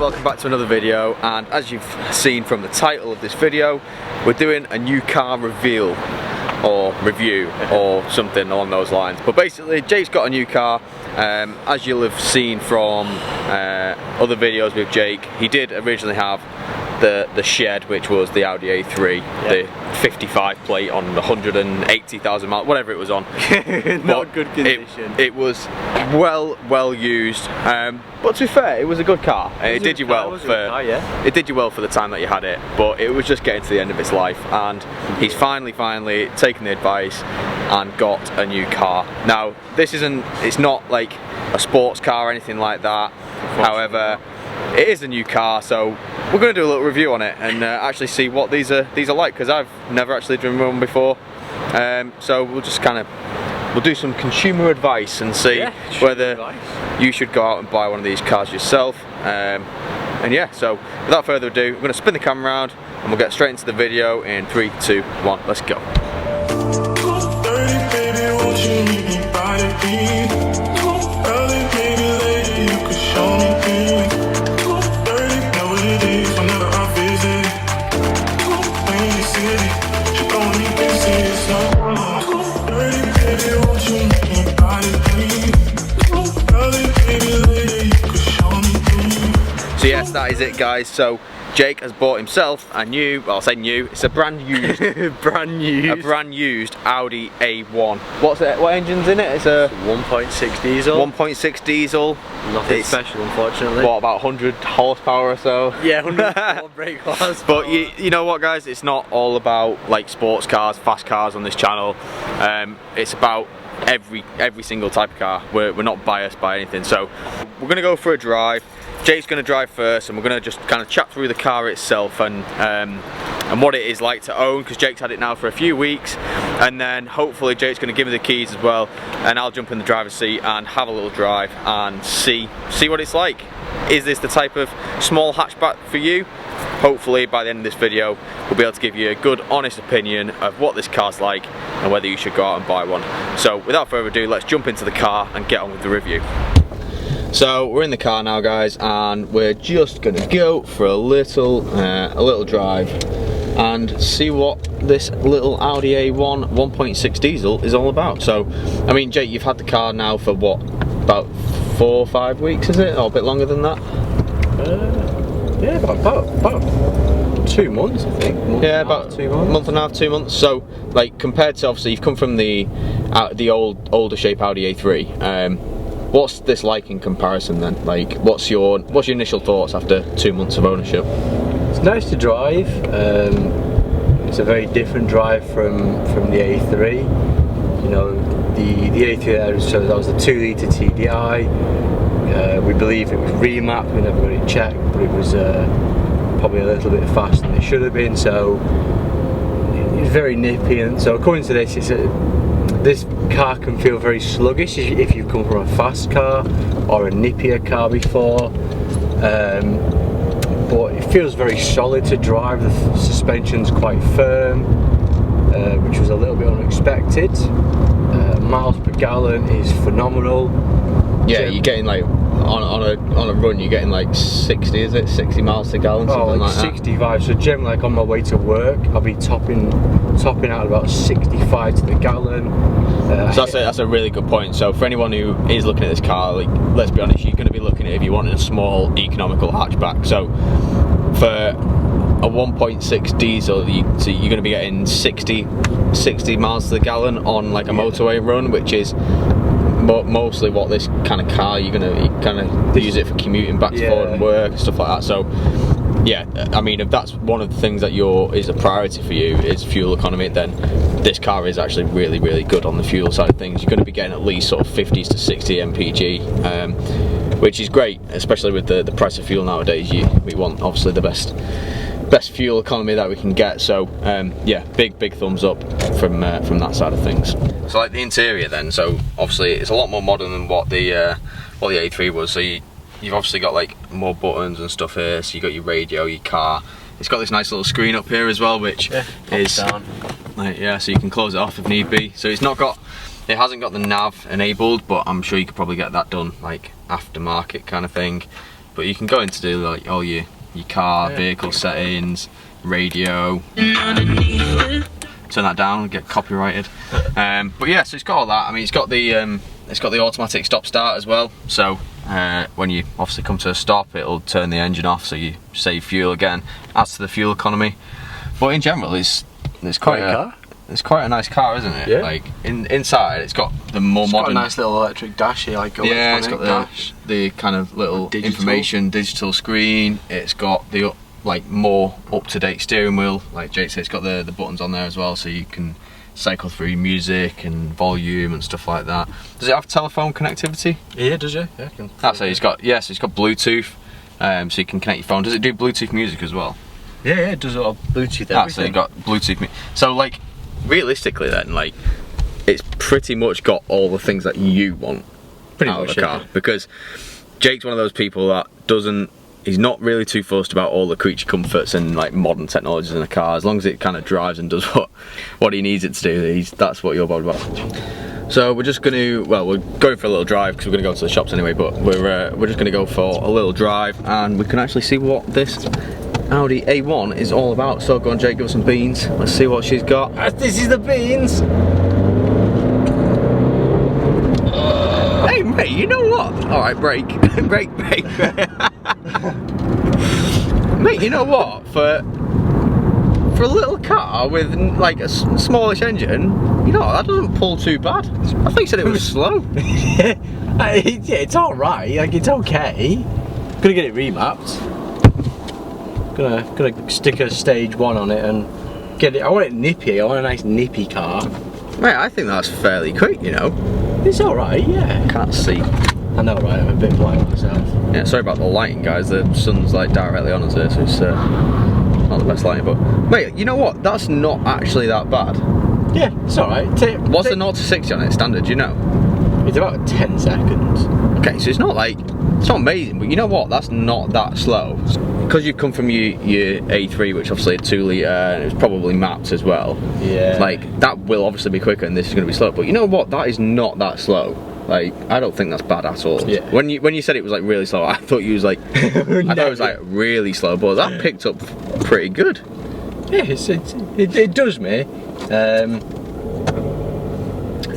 welcome back to another video, and as you've seen from the title of this video, we're doing a new car reveal or review or something along those lines. But basically Jake's got a new car. As you'll have seen from other videos with Jake, he did originally have the shed, which was the Audi A3, the 55 plate on 180,000 miles, whatever it was on. Not good condition. It was well used, but to be fair, it was a good car. It did you well for the time that you had it, but it was just getting to the end of its life, and he's finally taken the advice and got a new car. Now it's not like a sports car or anything like that. However, it is a new car, so we're going to do a little review on it and actually see what these are like, because I've never actually driven one before. So we'll just we'll do some consumer advice and see whether you should go out and buy one of these cars yourself. And yeah, so without further ado, we're going to spin the camera around and we'll get straight into the video in 3, 2, 1, let's go. So yes, that is it guys. So Jake has bought himself a new, well, I'll say new, it's a brand used a brand used Audi A1. What engine's in it? It's a 1.6 diesel. 1.6 diesel. Nothing special, unfortunately. What, about 100 horsepower or so? Yeah, 100 brake horsepower. But you know what guys, it's not all about like sports cars, fast cars on this channel. It's about every single type of car. We're not biased by anything. So we're gonna go for a drive. Jake's going to drive first, and we're going to just kind of chat through the car itself and what it is like to own, because Jake's had it now for a few weeks, and then hopefully Jake's going to give me the keys as well, and I'll jump in the driver's seat and have a little drive and see what it's like. Is this the type of small hatchback for you? Hopefully by the end of this video we'll be able to give you a good honest opinion of what this car's like and whether you should go out and buy one. So without further ado, let's jump into the car and get on with the review. So we're in the car now guys, and we're just gonna go for a little drive and see what this little Audi A1 1.6 diesel is all about. So I mean, Jake, you've had the car now for what, about 4 or 5 weeks, is it, or a bit longer than that? Yeah, about 2 months I think. Yeah, about 2 months. Month and a half, 2 months. So like, compared to, obviously you've come from the older shape Audi A3, what's this like in comparison then? Like, what's your initial thoughts after 2 months of ownership? It's nice to drive. It's a very different drive from the A3. You know, the A3, so that was the 2-litre TDI. We believe it was remapped. We never got it checked, but it was probably a little bit faster than it should have been. So it's very nippy, and so according to this, this car can feel very sluggish if you've come from a fast car or a nippier car before, but it feels very solid to drive. The suspension's quite firm, which was a little bit unexpected. Miles per gallon is phenomenal. Yeah, you're getting like on a run, you're getting like 60, is it? 60 miles per gallon, something like 65. that. So generally, like on my way to work, I'll be topping out about 65 to the gallon. So that's a really good point. So for anyone who is looking at this car, like, let's be honest, you're going to be looking at it if you wanted a small economical hatchback. So for a 1.6 diesel, so you're going to be getting 60 miles to the gallon on like a motorway run, which is mostly what this kind of car you kind of use it for commuting back to forward and work and stuff like that. So yeah, I mean, if that's one of the things that is a priority for you is fuel economy, then this car is actually really good on the fuel side of things. You're going to be getting at least sort of 50s to 60 mpg, which is great, especially with the price of fuel nowadays. We want obviously the best fuel economy that we can get. So yeah, big thumbs up from that side of things. So like the interior then, so obviously it's a lot more modern than what the A3 was. So you've obviously got like more buttons and stuff here. So you got your radio, your car. It's got this nice little screen up here as well, which is like, yeah, so you can close it off if need be. So it hasn't got the nav enabled, but I'm sure you could probably get that done like aftermarket kind of thing. but you can go in to do like all your car, vehicle settings, radio. Turn that down and get copyrighted. But yeah, so it's got all that. I mean, it's got the automatic stop start as well. So when you obviously come to a stop, it'll turn the engine off, so you save fuel again. Adds to the fuel economy. But in general, it's quite a nice car, isn't it? Yeah. Like inside, it's got the more modern. Got a nice little electric dash here, like yeah, it's got the kind of little digital screen. It's got the like more up-to-date steering wheel. Like Jake said, it's got the buttons on there as well, so you can cycle through music and volume and stuff like that. Does it have telephone connectivity? Yeah, does it? Yeah, that's it. It's got Bluetooth, so you can connect your phone. Does it do Bluetooth music as well? Yeah, it does all Bluetooth everything. So you got Bluetooth. So like realistically, then like it's pretty much got all the things that you want out of a car, because Jake's one of those people that he's not really too fussed about all the creature comforts and like modern technologies in a car, as long as it kind of drives and does what he needs it to do. That's what you're bothered about. So we're just going to, well, we're going for a little drive because we're going to go to the shops anyway, but we're just going to go for a little drive and we can actually see what this Audi A1 is all about. So go on, Jake, give us some beans. Let's see what she's got. This is the beans. Hey mate, you know what? Alright, brake. brake. Mate, you know what? For a little car with like a smallish engine, you know, that doesn't pull too bad. I think you said it was slow. Yeah, it's alright, like it's okay. Gonna get it remapped. Gonna stick a stage 1 on it and get it. I want it nippy. I want a nice nippy car. Mate, I think that's fairly quick, you know. It's alright, yeah. Can't see. I know, right? I'm a bit blind myself. Yeah, sorry about the lighting, guys. The sun's like directly on us here, so it's not the best lighting. But mate, you know what? That's not actually that bad. Yeah, it's alright. What's the 0 to 60 on it standard? Do you know? It's about 10 seconds. Okay, so it's not amazing, but you know what? That's not that slow. Because you've come from your A3, which obviously a 2 litre, and it's probably mapped as well. Yeah. Like that will obviously be quicker, and this is going to be slow. But you know what? That is not that slow. Like, I don't think that's bad at all. Yeah. When you said it was like really slow, I thought you was like, I thought it was like really slow, but that picked up pretty good. Yeah, it does, mate. I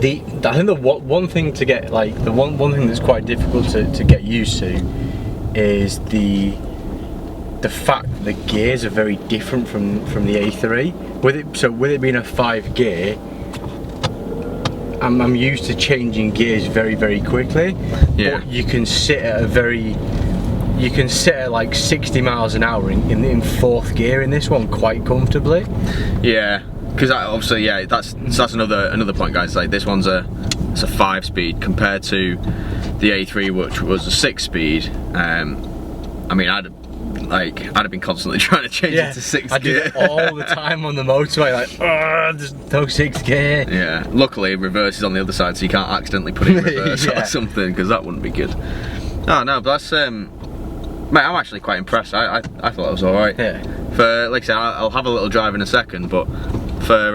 think the one thing to get, like, the one thing that's quite difficult to get used to is the fact that the gears are very different from the A3. With it being a 5 gear, I'm used to changing gears very, very quickly. Yeah. But you can sit at like 60 miles an hour in 4th gear in this one quite comfortably. Yeah, because obviously, yeah, that's another point, guys. Like this one's it's a 5-speed compared to the A3, which was a 6-speed. I mean, I'd have been constantly trying to change it to 6 gear. I do it all the time on the motorway, like, there's no 6 gear. Yeah, luckily reverse is on the other side, so you can't accidentally put it in reverse or something, because that wouldn't be good. Oh no, but that's, mate, I'm actually quite impressed. I thought that was alright. Yeah. For, like I said, I'll have a little drive in a second, but for,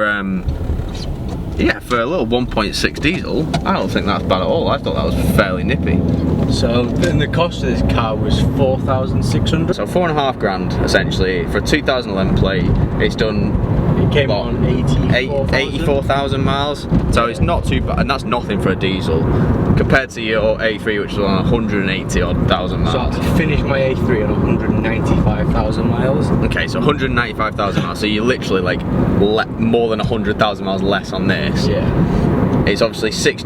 yeah, for a little 1.6 diesel, I don't think that's bad at all. I thought that was fairly nippy. So then the cost of this car was 4,600. So $4.5 grand essentially for a 2011 plate. It's done. It came on 84,000 miles. So it's not too bad, and that's nothing for a diesel compared to your A3, which was on 180,000 miles. So I finished my A3 on 195,000 miles. Okay, so 195,000 miles. So you're literally like more than 100,000 miles less on this. Yeah. It's obviously 6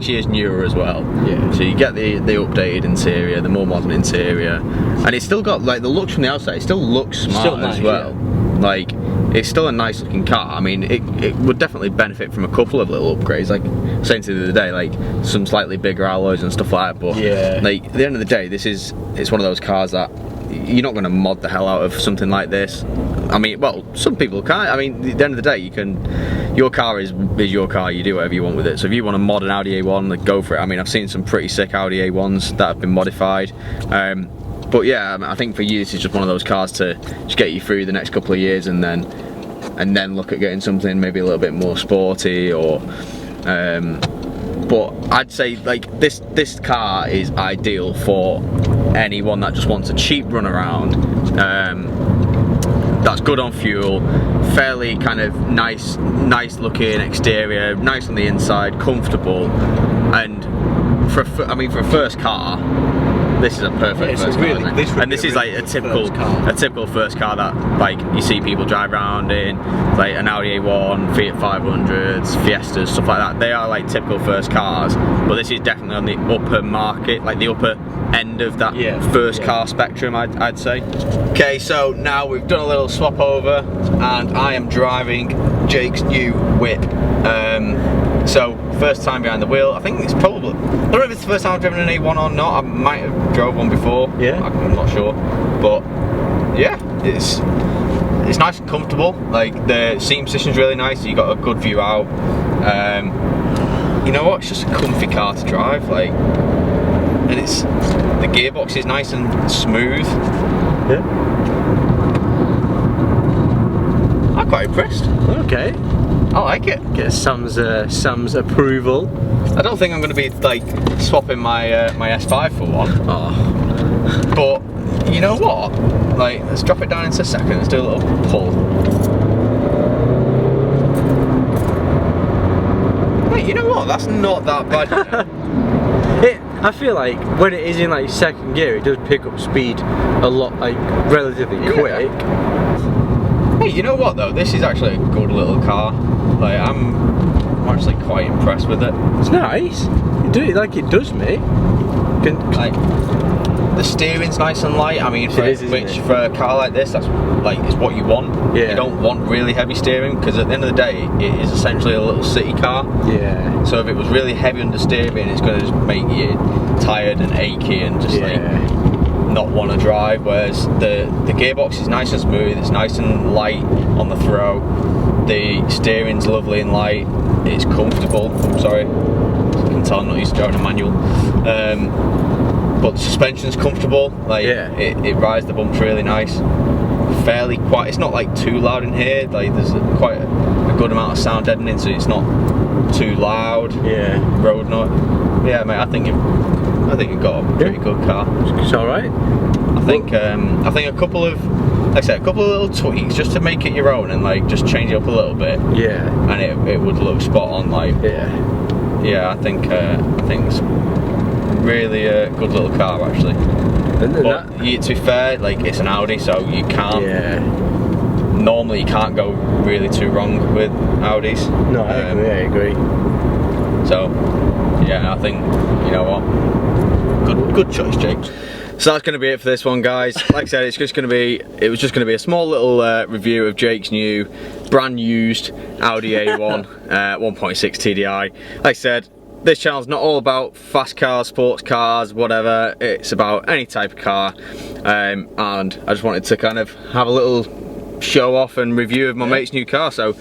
years newer as well. Yeah. So you get the updated interior, the more modern interior, and it's still got like the looks from the outside. It still looks smart as well. Yeah. Like it's still a nice looking car. I mean, it would definitely benefit from a couple of little upgrades. Like saying to the other day, like some slightly bigger alloys and stuff like that. But yeah, like at the end of the day, it's one of those cars that you're not going to mod the hell out of something like this. I mean, well, some people can't. I mean, at the end of the day, you can. Your car is your car. You do whatever you want with it. So if you want to mod an Audi A1, like, go for it. I mean, I've seen some pretty sick Audi A1s that have been modified. But yeah, I think for you, this is just one of those cars to just get you through the next couple of years, and then look at getting something maybe a little bit more sporty or. But I'd say like this car is ideal for anyone that just wants a cheap run around, that's good on fuel, fairly kind of nice looking exterior, nice on the inside, comfortable, and for a first car, this is a perfect first car, isn't it? And this is like a typical first car that like you see people drive around in, like an Audi A1, Fiat 500s, Fiestas, stuff like that. They are like typical first cars, but this is definitely on the upper market, like the upper end of that first car spectrum, I'd say. Okay, so now we've done a little swap over, and I am driving Jake's new whip. So first time behind the wheel. I think it's probably, I don't know if it's the first time I've driven an A1 or not. I might have drove one before. Yeah. I'm not sure, but yeah, it's nice and comfortable. Like the seating position's really nice. So you got a good view out. You know what? It's just a comfy car to drive. Like, and the gearbox is nice and smooth. Yeah. I'm quite impressed. Okay. I like it. Get Sam's approval. I don't think I'm going to be like swapping my my S5 for one. Oh. But you know what? Like, let's drop it down into a second. Let's do a little pull. Wait, you know what? That's not that bad. I feel like when it is in like second gear, it does pick up speed a lot, like relatively quick. Hey, you know what though? This is actually a good little car. Like, I'm actually quite impressed with it. It's nice. You do it like it does me. Like, the steering's nice and light. I mean, for a car like this, that's like it's what you want. Yeah. You don't want really heavy steering, because at the end of the day, it is essentially a little city car. Yeah. So if it was really heavy understeering, it's going to just make you tired and achy and just like not want to drive. Whereas the gearbox is nice and smooth. It's nice and light on the throw. The steering's lovely and light. It's comfortable. I'm sorry, you can tell I'm not used to driving a manual. But the suspension's comfortable. Like, it rides the bumps really nice. Fairly quiet. It's not like too loud in here. Like, there's quite a good amount of sound deadening, so it's not too loud. Yeah. Road noise. Yeah, mate. I think you've got a pretty good car. It's all right. I think a couple of, like I said, a couple of little tweaks just to make it your own and like just change it up a little bit. Yeah. And it would look spot on. Like, yeah. I think it's really a good little car actually. But to be fair, like, it's an Audi, so you can't. Normally, you can't go really too wrong with Audis. No, I agree. So, yeah, I think, you know what, good choice, Jake. So that's going to be it for this one, guys. Like I said, it was just going to be a small little review of Jake's new, brand used Audi A1 1.6 TDI. Like I said, this channel's not all about fast cars, sports cars, whatever. It's about any type of car, and I just wanted to kind of have a little show off and review of my mate's new car. So,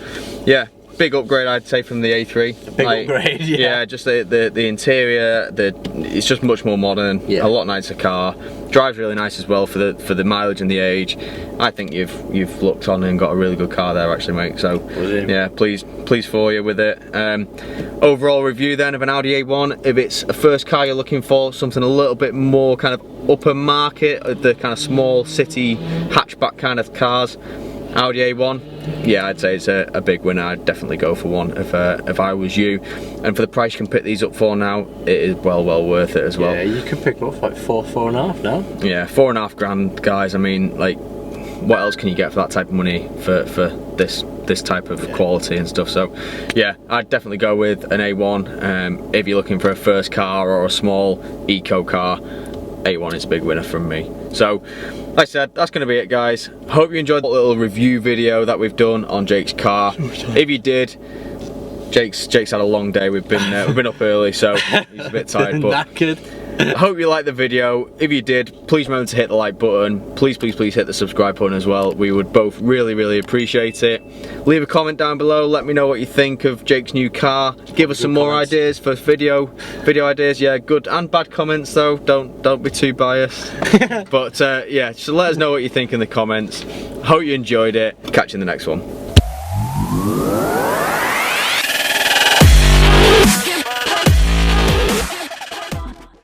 yeah. Big upgrade, I'd say, from the A3. A big upgrade, yeah. Yeah, just the interior, it's just much more modern, a lot nicer car. Drives really nice as well for the mileage and the age. I think you've looked on and got a really good car there, actually, mate. So yeah, pleased for you with it. Overall review then of an Audi A1. If it's a first car you're looking for, something a little bit more kind of upper market, the kind of small city hatchback kind of cars, Audi A1, yeah, I'd say it's a big winner. I'd definitely go for one if I was you. And for the price you can pick these up for now, it is well worth it as well. Yeah, you can pick them up for like four and a half now. Yeah, $4.5 grand, guys. I mean, like, what else can you get for that type of money for this type of quality and stuff? So yeah, I'd definitely go with an A1. If you're looking for a first car or a small eco car, A1 is a big winner from me. So, like I said, that's going to be it, guys. Hope you enjoyed the little review video that we've done on Jake's car. If you did, Jake's had a long day. We've been up early, so he's a bit tired. But I hope you liked the video. If you did, please remember to hit the like button. Please hit the subscribe button as well. We would both really appreciate it. Leave a comment down below. Let me know what you think of Jake's new car. Give us some more ideas for video ideas. Yeah, good and bad comments though. Don't be too biased. But yeah, just let us know what you think in the comments. Hope you enjoyed it. Catch you in the next one.